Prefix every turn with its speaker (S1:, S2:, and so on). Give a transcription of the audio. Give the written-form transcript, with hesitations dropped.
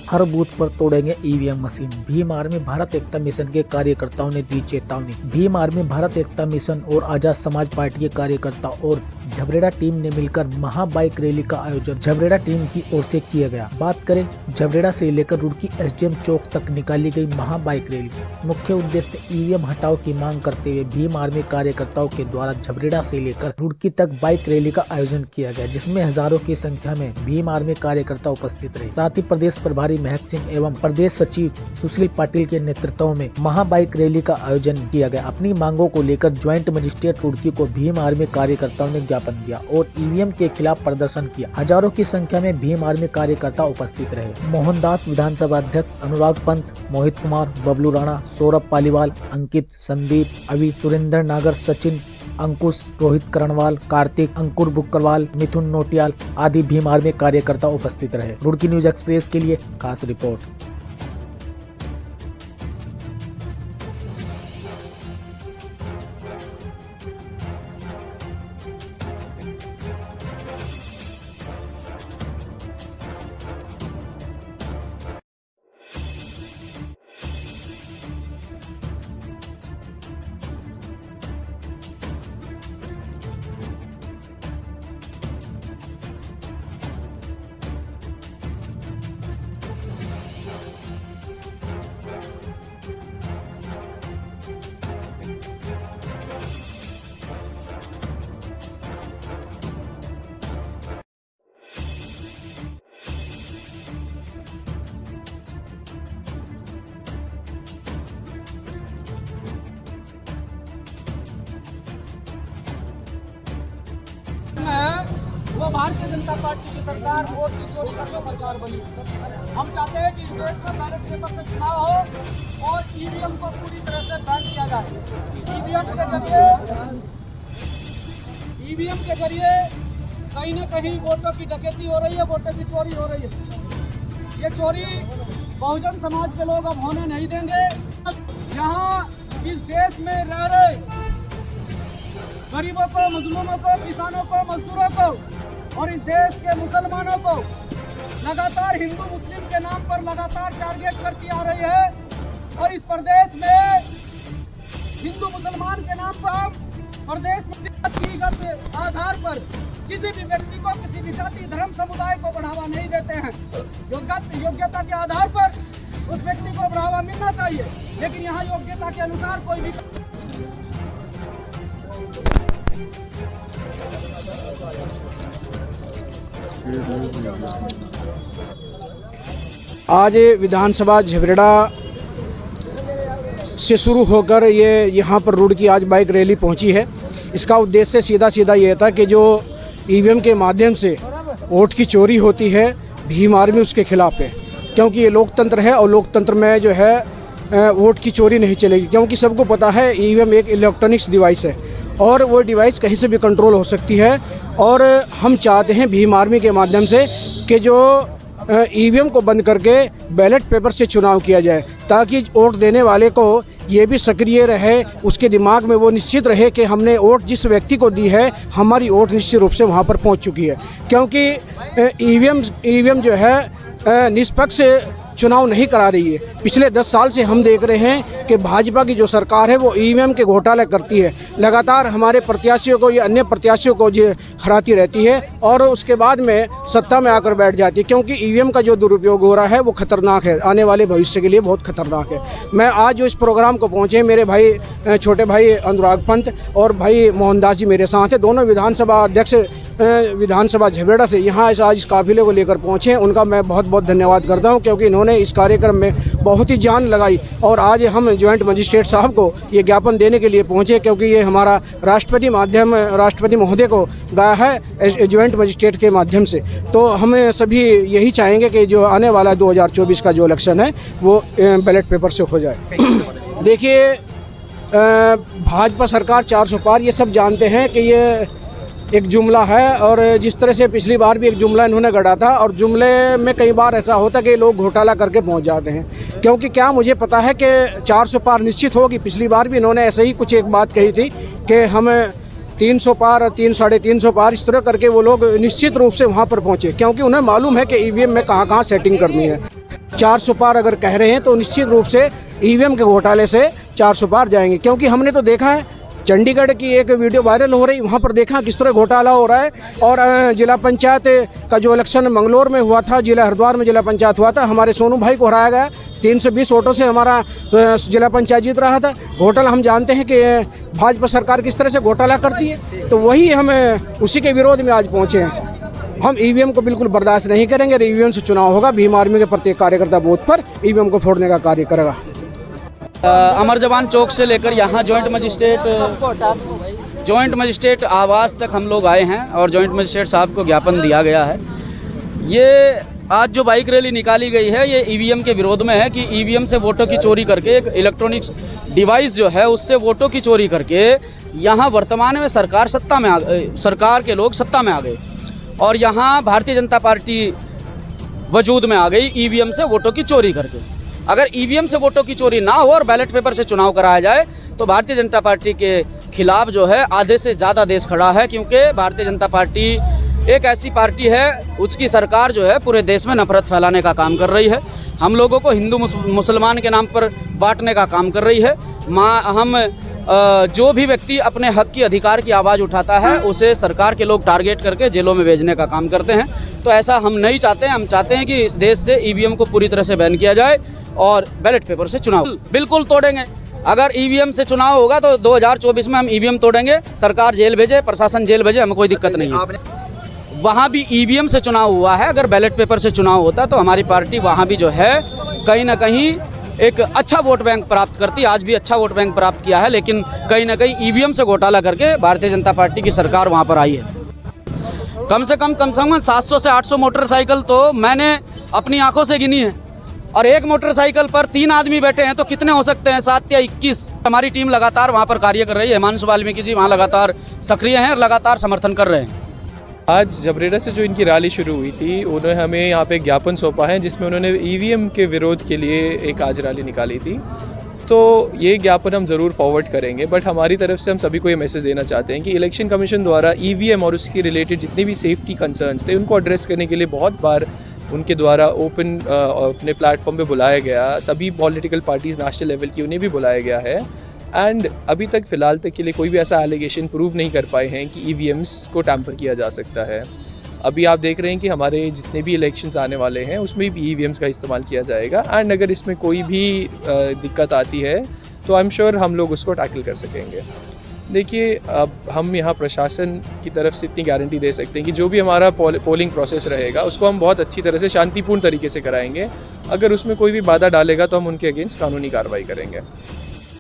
S1: हर booth पर तोड़ेंगे EVM machine. Bhim Army Bharat Ekta Mission के कार्यकर्ताओं ने दी चेतावनी। भीम आर्मी भारत एकता मिशन और आजाद समाज पार्टी के कार्यकर्ता और झबरेड़ा टीम ने मिलकर महा बाइक रैली का आयोजन झबरेड़ा टीम की ओर से किया गया। बात करें झबरेड़ा से लेकर रुड़की एसडीएम चौक तक निकाली गई महा बाइक रैली। मुख्य उद्देश्य ईवीएम हटाओ की मांग करते हुए भीम आर्मी कार्यकर्ताओं के द्वारा झबरेड़ा से लेकर रुड़की तक बाइक रैली का आयोजन किया गया, जिसमें हजारों की संख्या में भीम आर्मी कार्यकर्ता उपस्थित रहे। साथ ही प्रदेश प्रभारी महक सिंह एवं प्रदेश सचिव सुशील पाटिल के नेतृत्व में महा बाइक रैली का आयोजन किया गया। अपनी मांगों को लेकर ज्वाइंट मजिस्ट्रेट रुड़की को भीम आर्मी कार्यकर्ताओं ने ज्ञापन दिया और ईवीएम के खिलाफ प्रदर्शन किया। हजारों की संख्या में भीम आर्मी कार्यकर्ता उपस्थित रहे। मोहनदास विधानसभा अध्यक्ष अनुराग पंत, मोहित कुमार, बबलू राणा, सौरभ पालीवाल, अंकित, संदीप, अभी, सुरेंद्र नागर, सचिन, अंकुश, रोहित करणवाल, कार्तिक, अंकुर बुक्करवाल, मिथुन नोटियाल आदि भीम आर्मी कार्यकर्ता उपस्थित रहे। रुड़की न्यूज एक्सप्रेस के लिए खास रिपोर्ट।
S2: वो भारतीय जनता पार्टी की सरकार वोट की चोरी करके सरकार बनी। हम चाहते हैं कि इस देश में बैलेट पेपर से चुनाव हो और ईवीएम को पूरी तरह से बैन किया जाए। ईवीएम के जरिए कहीं न कहीं वोटों की डकैती हो रही है, वोटों की चोरी हो रही है। ये चोरी बहुजन समाज के लोग अब होने नहीं देंगे। यहाँ इस देश में रह रहे गरीबों को, मजलूमों को, किसानों को, मजदूरों को और इस देश के मुसलमानों को लगातार हिंदू मुस्लिम के नाम पर लगातार टारगेट करती आ रही है। और इस प्रदेश में हिंदू मुसलमान के नाम पर प्रदेश में जातिगत आधार पर किसी भी व्यक्ति को, किसी भी जाति धर्म समुदाय को बढ़ावा नहीं देते हैं। योग्यता के आधार पर उस व्यक्ति को बढ़ावा मिलना चाहिए, लेकिन यहाँ योग्यता के अनुसार कोई भी
S3: आज विधानसभा झबरेड़ा से शुरू होकर ये यहाँ पर रुड़की आज बाइक रैली पहुँची है। इसका उद्देश्य सीधा ये था कि जो ईवीएम के माध्यम से वोट की चोरी होती है, भीम आर्मी उसके खिलाफ है, क्योंकि ये लोकतंत्र है और लोकतंत्र में जो है वोट की चोरी नहीं चलेगी। क्योंकि सबको पता है ईवीएम एक इलेक्ट्रॉनिक्स डिवाइस है और वो डिवाइस कहीं से भी कंट्रोल हो सकती है। और हम चाहते हैं भीम आर्मी के माध्यम से कि जो ईवीएम को बंद करके बैलेट पेपर से चुनाव किया जाए, ताकि वोट देने वाले को ये भी सक्रिय रहे, उसके दिमाग में वो निश्चित रहे कि हमने वोट जिस व्यक्ति को दी है, हमारी वोट निश्चित रूप से वहाँ पर पहुँच चुकी है। क्योंकि ईवीएम जो है निष्पक्ष चुनाव नहीं करा रही है। पिछले 10 साल से हम देख रहे हैं कि भाजपा की जो सरकार है वो ईवीएम के घोटाले करती है, लगातार हमारे प्रत्याशियों को या अन्य प्रत्याशियों को हराती रहती है और उसके बाद में सत्ता में आकर बैठ जाती है। क्योंकि ईवीएम का जो दुरुपयोग हो रहा है वो खतरनाक है, आने वाले भविष्य के लिए बहुत खतरनाक है। मैं आज जो इस प्रोग्राम को पहुँचे, मेरे भाई छोटे भाई अनुराग पंत और भाई मोहनदास जी मेरे साथ हैं, दोनों विधानसभा अध्यक्ष विधानसभा झबरेड़ा से यहाँ आज इस काफिले को लेकर पहुँचे। उनका मैं बहुत बहुत धन्यवाद करता हूँ, क्योंकि इन्होंने इस कार्यक्रम में बहुत ही जान लगाई। और आज हम ज्वाइंट मजिस्ट्रेट साहब को ये ज्ञापन देने के लिए पहुँचे, क्योंकि ये हमारा राष्ट्रपति महोदय को गया है ज्वाइंट मजिस्ट्रेट के माध्यम से। तो हम सभी यही चाहेंगे कि जो आने वाला 2024 का जो इलेक्शन है वो बैलेट पेपर से हो जाए। देखिए, भाजपा सरकार 400 पार, ये सब जानते हैं कि ये एक जुमला है और जिस तरह से पिछली बार भी एक जुमला इन्होंने गढ़ा था और जुमले में कई बार ऐसा होता है कि लोग घोटाला करके पहुंच जाते हैं। क्योंकि क्या मुझे पता है कि 400 पार निश्चित होगी। पिछली बार भी इन्होंने ऐसे ही कुछ एक बात कही थी कि हम 300 पार, 300-350 पार, इस तरह करके वो लोग निश्चित रूप से वहाँ पर पहुँचे, क्योंकि उन्हें मालूम है कि ईवीएम में कहाँ सेटिंग करनी है। 400 पार अगर कह रहे हैं तो निश्चित रूप से ईवीएम के घोटाले से 400 पार जाएंगे, क्योंकि हमने तो देखा है चंडीगढ़ की एक वीडियो वायरल हो रही, वहाँ पर देखा किस तरह घोटाला हो रहा है। और जिला पंचायत का जो इलेक्शन मंगलौर में हुआ था, जिला हरिद्वार में जिला पंचायत हुआ था, हमारे सोनू भाई को हराया गया, 320 वोटों से हमारा जिला पंचायत जीत रहा था। घोटाला हम जानते हैं कि भाजपा सरकार किस तरह से घोटाला करती है, तो वही हम उसी के विरोध में आज पहुँचे हैं। हम ईवीएम को बिल्कुल बर्दाश्त नहीं करेंगे। ईवीएम से चुनाव होगा, भीम आर्मी के प्रत्येक कार्यकर्ता बूथ पर ईवीएम को फोड़ने का कार्य करेगा।
S4: अमर जवान चौक से लेकर यहाँ जॉइंट मजिस्ट्रेट आवास तक हम लोग आए हैं और जॉइंट मजिस्ट्रेट साहब को ज्ञापन दिया गया है। ये आज जो बाइक रैली निकाली गई है ये ईवीएम के विरोध में है कि ईवीएम से वोटों की चोरी करके, एक इलेक्ट्रॉनिक्स डिवाइस जो है उससे वोटों की चोरी करके यहाँ वर्तमान में सरकार के लोग सत्ता में आ गए और यहाँ भारतीय जनता पार्टी वजूद में आ गई ईवीएम से वोटों की चोरी करके। अगर ईवीएम से वोटों की चोरी ना हो और बैलेट पेपर से चुनाव कराया जाए तो भारतीय जनता पार्टी के खिलाफ जो है आधे से ज़्यादा देश खड़ा है, क्योंकि भारतीय जनता पार्टी एक ऐसी पार्टी है, उसकी सरकार जो है पूरे देश में नफरत फैलाने का काम कर रही है, हम लोगों को हिंदू मुसलमान के नाम पर बांटने का काम कर रही है। हम जो भी व्यक्ति अपने हक की अधिकार की आवाज़ उठाता है उसे सरकार के लोग टारगेट करके जेलों में भेजने का काम करते हैं। तो ऐसा हम नहीं चाहते हैं। हम चाहते हैं कि इस देश से ईवीएम को पूरी तरह से बैन किया जाए और बैलेट पेपर से चुनाव बिल्कुल तोड़ेंगे। अगर ईवीएम से चुनाव होगा तो 2024 में हम ईवीएम तोड़ेंगे। सरकार जेल भेजे, प्रशासन जेल भेजे, हमें कोई दिक्कत नहीं है। वहाँ भी ईवीएम से चुनाव हुआ है, अगर बैलेट पेपर से चुनाव होता तो हमारी पार्टी वहाँ भी जो है कहीं ना कहीं एक अच्छा वोट बैंक प्राप्त करती। आज भी अच्छा वोट बैंक प्राप्त किया है, लेकिन कहीं ना कहीं ईवीएम से घोटाला करके भारतीय जनता पार्टी की सरकार वहाँ पर आई है। कम से कम 700 से 800 मोटरसाइकिल तो मैंने अपनी आंखों से गिनी है और एक मोटरसाइकिल पर 3 आदमी बैठे हैं तो कितने हो सकते हैं? 7 या 21। हमारी टीम लगातार वहाँ पर कार्य कर रही है। हिमांशु वाल्मीकि जी वहाँ लगातार सक्रिय हैं और लगातार समर्थन कर रहे हैं।
S5: आज जबरेड़ा से जो इनकी रैली शुरू हुई थी, उन्होंने हमें यहाँ पे ज्ञापन सौंपा है जिसमें उन्होंने ईवीएम के विरोध के लिए एक आज रैली निकाली थी। तो ये ज्ञापन हम ज़रूर फॉरवर्ड करेंगे, बट हमारी तरफ से हम सभी को ये मैसेज देना चाहते हैं कि इलेक्शन कमीशन द्वारा ईवीएम और उसकी रिलेटेड जितने भी सेफ्टी कंसर्न्स थे उनको एड्रेस करने के लिए बहुत बार उनके द्वारा ओपन अपने प्लेटफॉर्म पे बुलाया गया। सभी पॉलिटिकल पार्टीज़ नेशनल लेवल की उन्हें भी बुलाया गया है एंड अभी तक फ़िलहाल तक के लिए कोई भी ऐसा एलिगेशन प्रूव नहीं कर पाए हैं कि ईवीएम्स को टैम्पर किया जा सकता है। अभी आप देख रहे हैं कि हमारे जितने भी इलेक्शंस आने वाले हैं उसमें भी ईवीएम्स का इस्तेमाल किया जाएगा एंड अगर इसमें कोई भी दिक्कत आती है तो आई एम श्योर हम लोग उसको टैकल कर सकेंगे। देखिए, अब हम यहाँ प्रशासन की तरफ से इतनी गारंटी दे सकते हैं कि जो भी हमारा पोलिंग प्रोसेस रहेगा उसको हम बहुत अच्छी तरह से शांतिपूर्ण तरीके से कराएंगे। अगर उसमें कोई भी बाधा डालेगा तो हम उनके अगेंस्ट कानूनी कार्रवाई करेंगे।